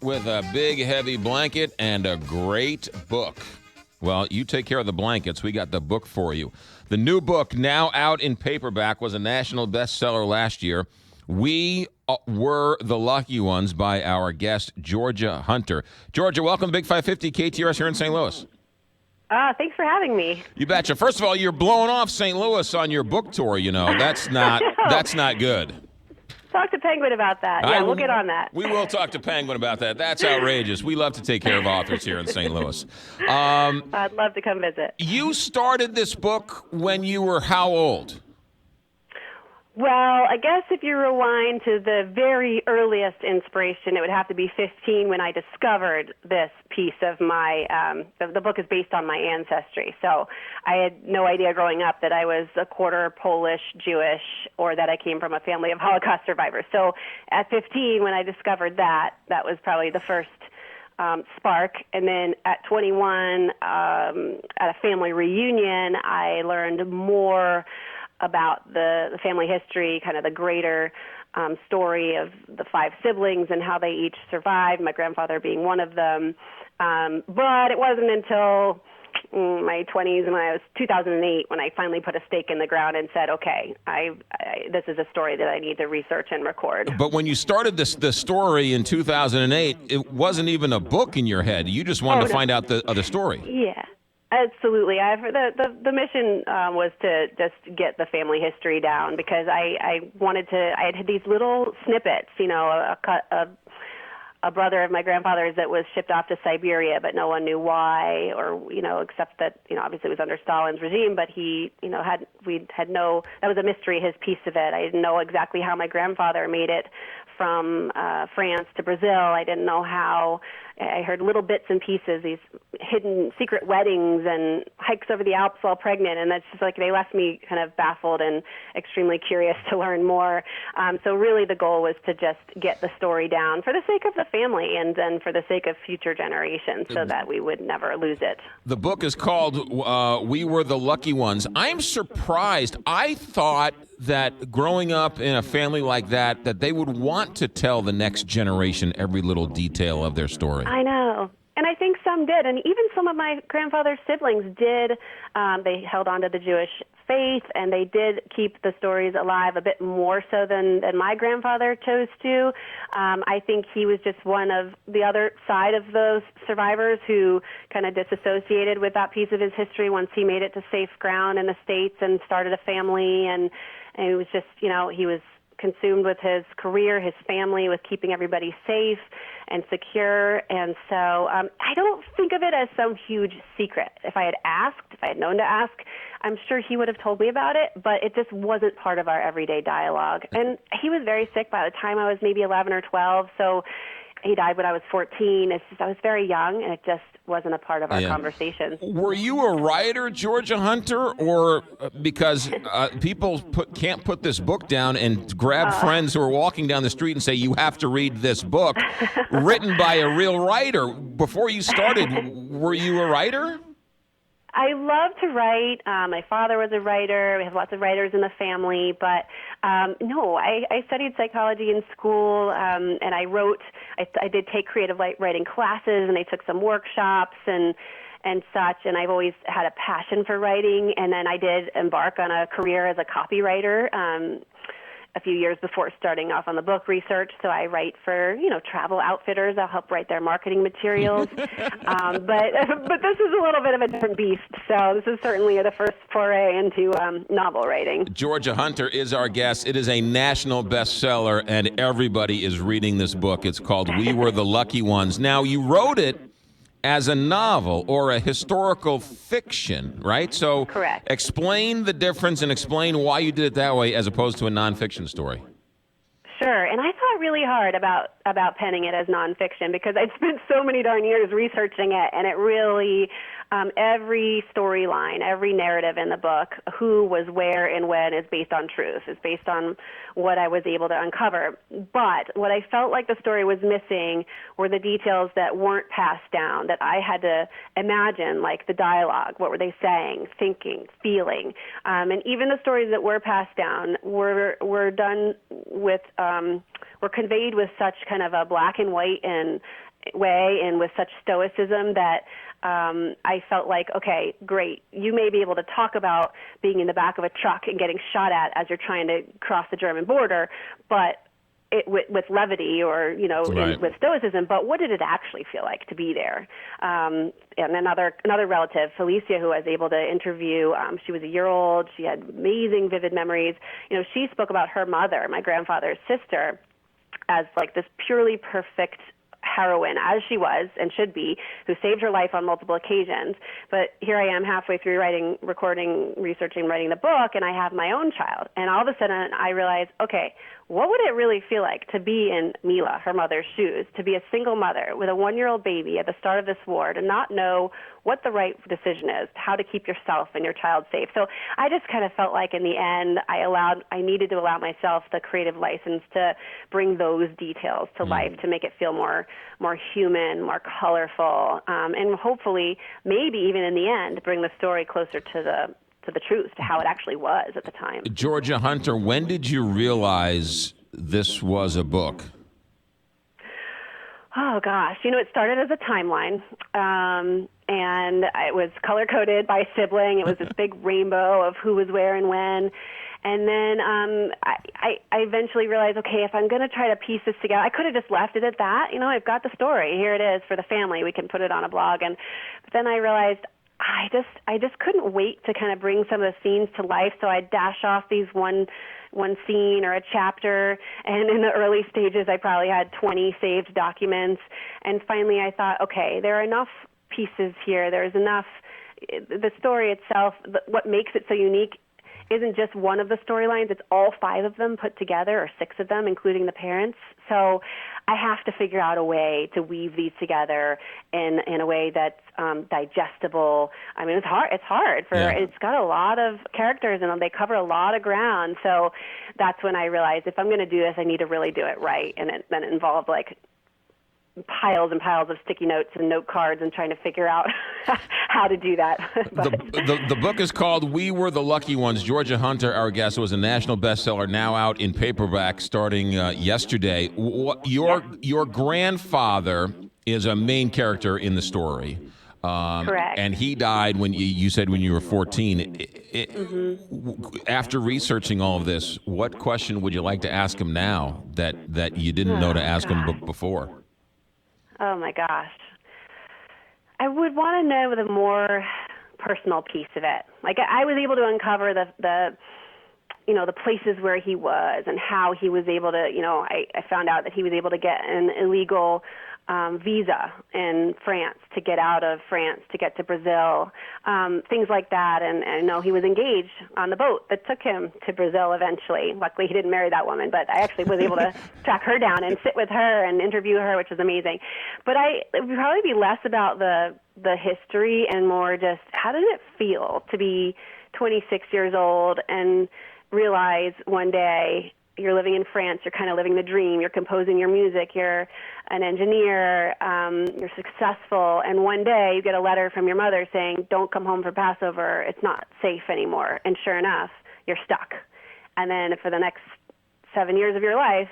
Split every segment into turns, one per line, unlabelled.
with a big, heavy blanket and a great book. Well, you take care of the blankets. We got the book for you. The new book, now out in paperback, was a national bestseller last year. We Were the Lucky Ones by our guest, Georgia Hunter. Georgia, welcome to Big 550 KTRS here in St. Louis.
Thanks for having me.
You betcha. First of all, you're blowing off St. Louis on your book tour, you know. That's not good.
Talk to Penguin about that. Yeah, we'll get on that.
We will talk to Penguin about that. That's outrageous. We love to take care of authors here in St. Louis.
I'd love to come visit.
You started this book when you were how old?
Well, I guess if you rewind to the very earliest inspiration, it would have to be 15 when I discovered this piece of my, the book is based on my ancestry. So I had no idea growing up that I was a quarter Polish, Jewish, or that I came from a family of Holocaust survivors. So at 15, when I discovered that was probably the first spark. And then at 21, at a family reunion, I learned more about the family history, kind of the greater story of the 5 siblings and how they each survived, my grandfather being one of them. But it wasn't until my 20s, when I was 2008, when I finally put a stake in the ground and said, okay, this is a story that I need to research and record.
But when you started the story in 2008, it wasn't even a book in your head. You just wanted to find out the other story.
Yeah. Absolutely. The mission was to just get the family history down, because I had these little snippets, you know, a brother of my grandfather's that was shipped off to Siberia, but no one knew why, or, you know, except that, you know, obviously it was under Stalin's regime, but he, you know, that was a mystery, his piece of it. I didn't know exactly how my grandfather made it from France to Brazil. I didn't know how. I heard little bits and pieces, these hidden secret weddings and hikes over the Alps while pregnant, and that's just like, they left me kind of baffled and extremely curious to learn more. So really the goal was to just get the story down for the sake of the family and then for the sake of future generations, so that we would never lose it.
The book is called We Were the Lucky Ones. I'm surprised. I thought that growing up in a family like that they would want to tell the next generation every little detail of their story.
I know. And I think some did. And even some of my grandfather's siblings did. They held on to the Jewish faith, and they did keep the stories alive a bit more so than my grandfather chose to. I think he was just one of the other side of those survivors who kind of disassociated with that piece of his history once he made it to safe ground in the States and started a family. And it was just, you know, he was consumed with his career, his family, with keeping everybody safe and secure. And so I don't think of it as some huge secret. If I had known to ask, I'm sure he would have told me about it, but it just wasn't part of our everyday dialogue. And he was very sick by the time I was maybe 11 or 12, so he died when I was 14. I was very young, and it just wasn't a part of our conversations.
Were you a writer, Georgia Hunter, or because people can't put this book down and grab friends who are walking down the street and say, you have to read this book, written by a real writer? Before you started, were you a writer?
I love to write. My father was a writer. We have lots of writers in the family. But no, I studied psychology in school, and I wrote. I did take creative writing classes, and I took some workshops and such. And I've always had a passion for writing. And then I did embark on a career as a copywriter a few years before starting off on the book research. So I write for, you know, travel outfitters. I'll help write their marketing materials. But this is a little bit of a different beast. So this is certainly the first foray into novel writing.
Georgia Hunter is our guest. It is a national bestseller, and everybody is reading this book. It's called We Were the Lucky Ones. Now, you wrote it as a novel or a historical fiction, right? So
correct.
Explain the difference and explain why you did it that way as opposed to a nonfiction story.
Sure, and I thought really hard about penning it as nonfiction because I'd spent so many darn years researching it, and it really, every storyline, every narrative in the book, who was where and when, is based on truth, is based on what I was able to uncover. But what I felt like the story was missing were the details that weren't passed down, that I had to imagine, like the dialogue, what were they saying, thinking, feeling. And even the stories that were passed down were done with, were conveyed with such kind of a black and white and way and with such stoicism that I felt like, okay, great. You may be able to talk about being in the back of a truck and getting shot at as you're trying to cross the German border, but with levity or,
Right.
with stoicism, but what did it actually feel like to be there? And another relative, Felicia, who I was able to interview, she was a year old. She had amazing, vivid memories. She spoke about her mother, my grandfather's sister, as like this purely perfect heroine, as she was and should be, who saved her life on multiple occasions. But here I am halfway through recording, researching, writing the book, and I have my own child. And all of a sudden I realized, okay, what would it really feel like to be in Mila, her mother's shoes, to be a single mother with a 1-year-old baby at the start of this war, to not know what the right decision is, how to keep yourself and your child safe. So I just kind of felt like in the end I needed to allow myself the creative license to bring those details to life, to make it feel more human, more colorful, and hopefully maybe even in the end bring the story closer to the truth, to how it actually was at the time.
Georgia Hunter, when did you realize this was a book?
Oh, gosh. It started as a timeline, and it was color-coded by sibling. It was this big rainbow of who was where and when. And then I eventually realized, okay, if I'm going to try to piece this together, I could have just left it at that. I've got the story. Here it is for the family. We can put it on a blog. But then I realized I just couldn't wait to kind of bring some of the scenes to life. So I'd dash off these one scene or a chapter. And in the early stages, I probably had 20 saved documents. And finally, I thought, okay, there are enough pieces here. There's enough. The story itself, what makes it so unique isn't just one of the storylines. It's all 5 of them put together, or 6 of them, including the parents. So I have to figure out a way to weave these together in a way that's digestible. I mean, it's hard. It's got a lot of characters and they cover a lot of ground. So that's when I realized if I'm going to do this, I need to really do it right. And then it involved like piles and piles of sticky notes and note cards and trying to figure out how to do that.
The book is called We Were the Lucky Ones. Georgia Hunter, our guest, was a national bestseller, now out in paperback starting yesterday. Your grandfather is a main character in the story.
Correct.
And he died when you said when you were 14. After researching all of this, what question would you like to ask him now that you didn't know to ask him before?
Oh, my gosh. I would want to know the more personal piece of it. Like, I was able to uncover the places where he was and how he was able to, I found out that he was able to get an illegal visa in France to get out of France to get to Brazil, things like that. And I know he was engaged on the boat that took him to Brazil eventually. Luckily, he didn't marry that woman, but I actually was able to track her down and sit with her and interview her, which was amazing. But it would probably be less about the history and more just how did it feel to be 26 years old and realize one day you're living in France, you're kind of living the dream, you're composing your music, you're an engineer, you're successful, and one day you get a letter from your mother saying, don't come home for Passover, it's not safe anymore. And sure enough, you're stuck. And then for the next 7 years of your life,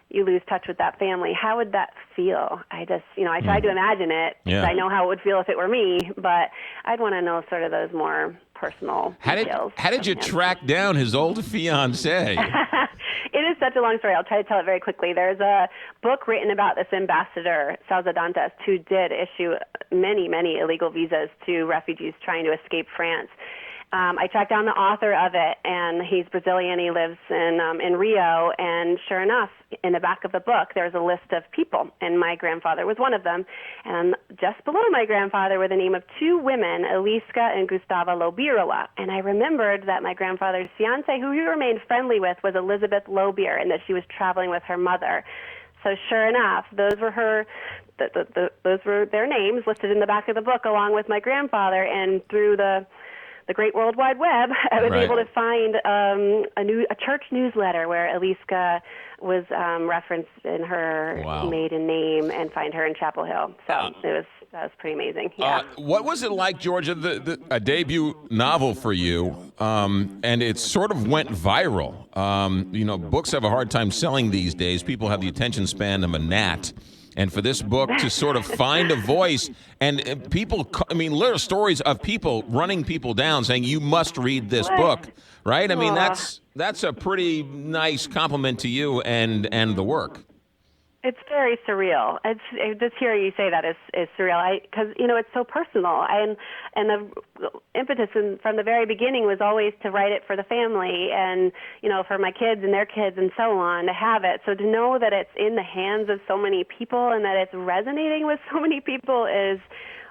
you lose touch with that family. How would that feel? I just, I tried to imagine it.
Yeah.
I know how it would feel if it were me, but I'd want to know sort of those more personal details.
How did you track down his old fiance?
It is such a long story. I'll try to tell it very quickly. There's a book written about this ambassador, Salzadantas, who did issue many, many illegal visas to refugees trying to escape France. I tracked down the author of it, and he's Brazilian. He lives in Rio, and sure enough, in the back of the book, there's a list of people, and my grandfather was one of them. And just below my grandfather were the name of 2 women, Eliska and Gustava Lobirova. And I remembered that my grandfather's fiancée, who he remained friendly with, was Elizabeth Lobier, and that she was traveling with her mother. So sure enough, those were those were their names listed in the back of the book, along with my grandfather, and through the great World Wide Web, I was able to find a church newsletter where Eliska was referenced in her maiden name, and find her in Chapel Hill. So that was pretty amazing. Yeah.
What was it like, Georgia? A debut novel for you, and it sort of went viral. Books have a hard time selling these days. People have the attention span of a gnat. and for this book to sort of find a voice. And people, I mean, little stories of people running people down saying, you must read this book, right? I mean, that's a pretty nice compliment to you and the work.
It's very surreal. Just hearing you say that is surreal. Because it's so personal, and the impetus from the very beginning was always to write it for the family, and for my kids and their kids and so on, to have it. So to know that it's in the hands of so many people and that it's resonating with so many people is,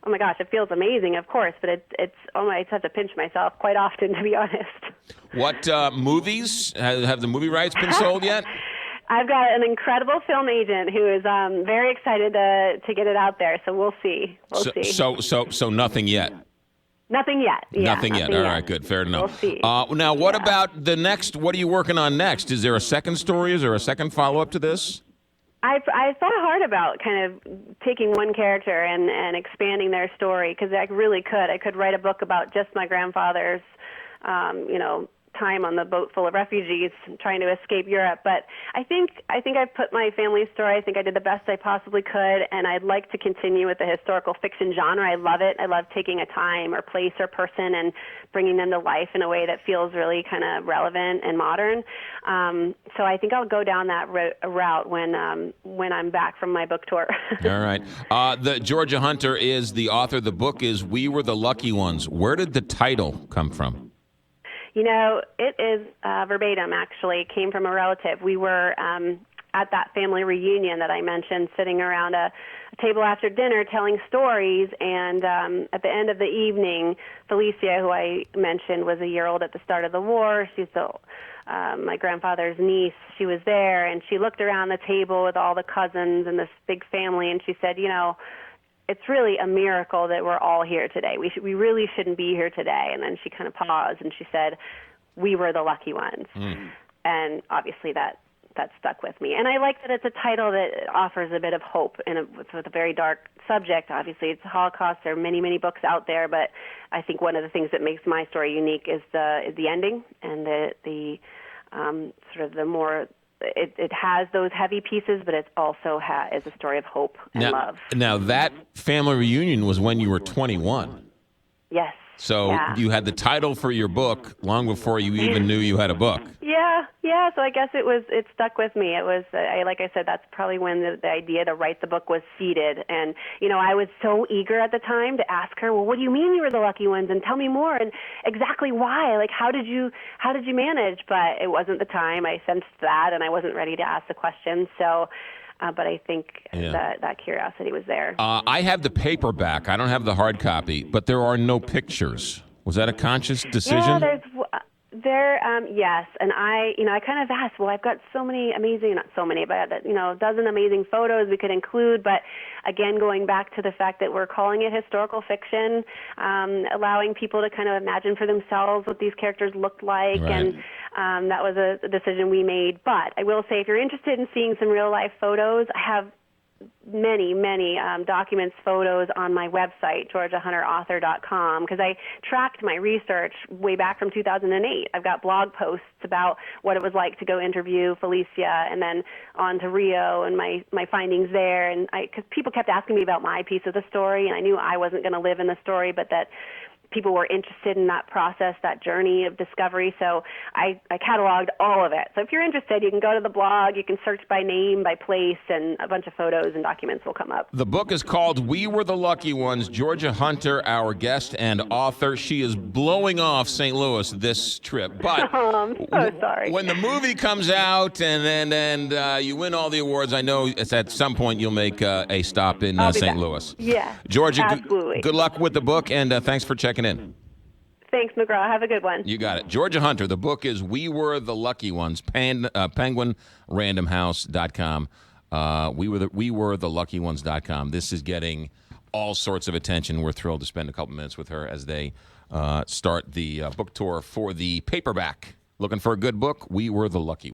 oh my gosh, it feels amazing, of course. But I have to pinch myself quite often, to be honest.
What movies have the movie rights been sold yet?
I've got an incredible film agent who is very excited to get it out there. So we'll see.
So nothing yet.
Nothing yet. Yeah,
nothing yet. All right, good. Fair enough.
We'll see.
Now, what about the next? What are you working on next? Is there a second story? Is there a second follow-up to this?
I thought hard about kind of taking one character and expanding their story, because I really could. I could write a book about just my grandfather's, time on the boat full of refugees trying to escape Europe. But I think I've put my family story. I think I did the best I possibly could, and I'd like to continue with the historical fiction genre. I love it. I love taking a time or place or person and bringing them to life in a way that feels really kind of relevant and modern. So I think I'll go down that route when I'm back from my book tour.
All right. The Georgia Hunter is the author. The book is We Were the Lucky Ones. Where did the title come from?
It is verbatim, actually. It came from a relative. We were at that family reunion that I mentioned, sitting around a table after dinner telling stories, and at the end of the evening, Felicia, who I mentioned was a year old at the start of the war, she's my grandfather's niece, she was there, and she looked around the table with all the cousins and this big family, and she said, it's really a miracle that we're all here today. We really shouldn't be here today. And then she kind of paused and she said, we were the lucky ones. And obviously that stuck with me. And I like that it's a title that offers a bit of hope with a very dark subject. Obviously it's the Holocaust. There are many, many books out there, but I think one of the things that makes my story unique is the ending and the sort of the more. It has those heavy pieces, but it also is a story of hope and love. Now,
that family reunion was when you were 21.
Yes.
So you had the title for your book long before you even knew you had a book.
Yeah. So I guess it stuck with me. It was, like I said, that's probably when the idea to write the book was seeded. And, I was so eager at the time to ask her, well, what do you mean you were the lucky ones? And tell me more. And exactly why? Like, how did you manage? But it wasn't the time. I sensed that, and I wasn't ready to ask the question. So, but I think that curiosity was there.
I have the paperback. I don't have the hard copy, but there are no pictures. Was that a conscious decision?
Yeah, yes. And I kind of asked, well, I've got so many amazing, not so many, but, a dozen amazing photos we could include. But again, going back to the fact that we're calling it historical fiction, allowing people to kind of imagine for themselves what these characters looked like.
Right.
And that was a decision we made. But I will say, if you're interested in seeing some real life photos, I have many documents, photos on my website, georgiahunterauthor.com, because I tracked my research way back from 2008. I've got blog posts about what it was like to go interview Felicia, and then on to Rio and my findings there. And because people kept asking me about my piece of the story, and I knew I wasn't going to live in the story, but that people were interested in that process, that journey of discovery. So I cataloged all of it. So if you're interested, you can go to the blog, you can search by name, by place, and a bunch of photos and documents will come up.
The book is called We Were the Lucky Ones. Georgia Hunter, our guest and author. She is blowing off St. Louis this trip. But
I'm so sorry.
When the movie comes out and you win all the awards, I know it's at some point you'll make a stop in St. Louis.
Yeah,
Georgia,
absolutely.
Good luck with the book, and thanks for checking in.
Thanks, McGraw. Have a good one.
You got it. Georgia Hunter. The book is We Were the Lucky Ones. PenguinRandomHouse.com. We were the Lucky Ones.com. This is getting all sorts of attention. We're thrilled to spend a couple minutes with her as they start the book tour for the paperback. Looking for a good book? We Were the Lucky